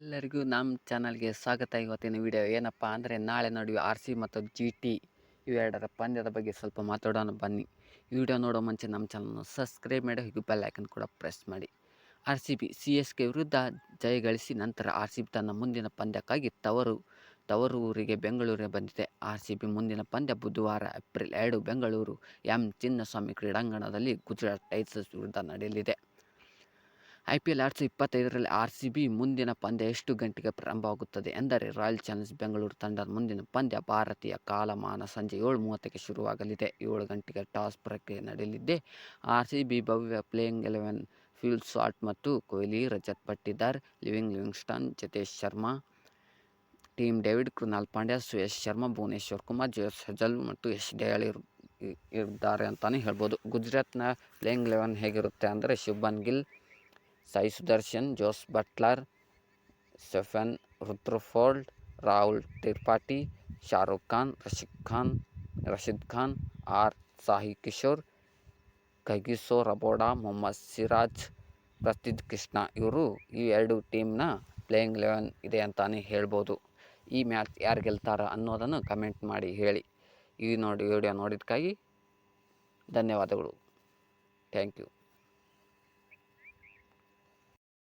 ಎಲ್ಲರಿಗೂ ನಮ್ಮ ಚಾನಲ್ಗೆ ಸ್ವಾಗತ. ಇವತ್ತಿನ ವಿಡಿಯೋ ಏನಪ್ಪ ಅಂದರೆ ನಾಳೆ ನಡುವೆ RC ಮತ್ತು GT ಇವೆರಡರ ಪಂದ್ಯದ ಬಗ್ಗೆ ಸ್ವಲ್ಪ ಮಾತಾಡೋಣ ಬನ್ನಿ. ಈ ವಿಡಿಯೋ ನೋಡೋ ಮುಂಚೆ ನಮ್ಮ ಚಾನಲ್ನ ಸಬ್ಸ್ಕ್ರೈಬ್ ಮಾಡಿ ಹಾಗೂ ಬೆಲ್ ಐಕನ್ ಕೂಡ ಪ್ರೆಸ್ ಮಾಡಿ. RCB CSK ವಿರುದ್ಧ ಜಯ ಗಳಿಸಿ ನಂತರ RCB ತನ್ನ ಮುಂದಿನ ಪಂದ್ಯಕ್ಕಾಗಿ ತವರು ಊರಿಗೆ ಬೆಂಗಳೂರಿಗೆ ಬಂದಿದೆ. RCB ಮುಂದಿನ ಪಂದ್ಯ ಬುಧವಾರ ಏಪ್ರಿಲ್ 2 ಬೆಂಗಳೂರು ಚಿನ್ನಸ್ವಾಮಿ ಕ್ರೀಡಾಂಗಣದಲ್ಲಿ ಗುಜರಾತ್ ಟೈಟನ್ಸ್ ವಿರುದ್ಧ ನಡೆಯಲಿದೆ. IPL 2025ರಲ್ಲಿ RCB ಮುಂದಿನ ಪಂದ್ಯ ಎಷ್ಟು ಗಂಟೆಗೆ ಪ್ರಾರಂಭವಾಗುತ್ತದೆ ಎಂದರೆ ರಾಯಲ್ ಚಾಲೆಂಜರ್ಸ್ ಬೆಂಗಳೂರು ತಂಡದ ಮುಂದಿನ ಪಂದ್ಯ ಭಾರತೀಯ ಕಾಲಮಾನ ಸಂಜೆ 7:30ಕ್ಕೆ ಶುರುವಾಗಲಿದೆ. 7 ಗಂಟೆಗೆ ಟಾಸ್ ಪ್ರಕ್ರಿಯೆ ನಡೆಯಲಿದೆ. RCB ಭವ್ಯ ಪ್ಲೇಯಿಂಗ್ 11 ಫಿಲ್ ಸಾಲ್ಟ್ ಮತ್ತು Kohli, Rajat Patidar, Livingstone, Jitesh Sharma, Tim David, Krunal Pandya, Suyash Sharma, Bhuvneshwar Kumar, Josh Hazlewood ಮತ್ತು ಯಶ್ ದಯಾಳ್ ಇದ್ದಾರೆ ಅಂತಲೇ ಹೇಳ್ಬೋದು. ಗುಜರಾತ್ನ ಪ್ಲೇಯಿಂಗ್ 11 ಹೇಗಿರುತ್ತೆ ಅಂದರೆ Shubman Gill, Sai Sudharsan, Jos Buttler, Stefan Rutherford, Rahul Tripathi, Shahrukh Khan, Rashid Khan, Sai Kishore, Kagiso Rabada, Mohammed Siraj, Prasidh Krishna ಇವರು ಈ ಎರಡು ಟೀಮ್ನ ಪ್ಲೇಯಿಂಗ್ 11 ಇದೆ ಅಂತಲೇ ಹೇಳ್ಬೋದು. ಈ ಮ್ಯಾಚ್ ಯಾರು ಗೆಲ್ತಾರ ಅನ್ನೋದನ್ನು ಕಮೆಂಟ್ ಮಾಡಿ ಹೇಳಿ. ಈ ವಿಡಿಯೋ ನೋಡಿದ್ದಕ್ಕಾಗಿ ಧನ್ಯವಾದಗಳು. Thank you.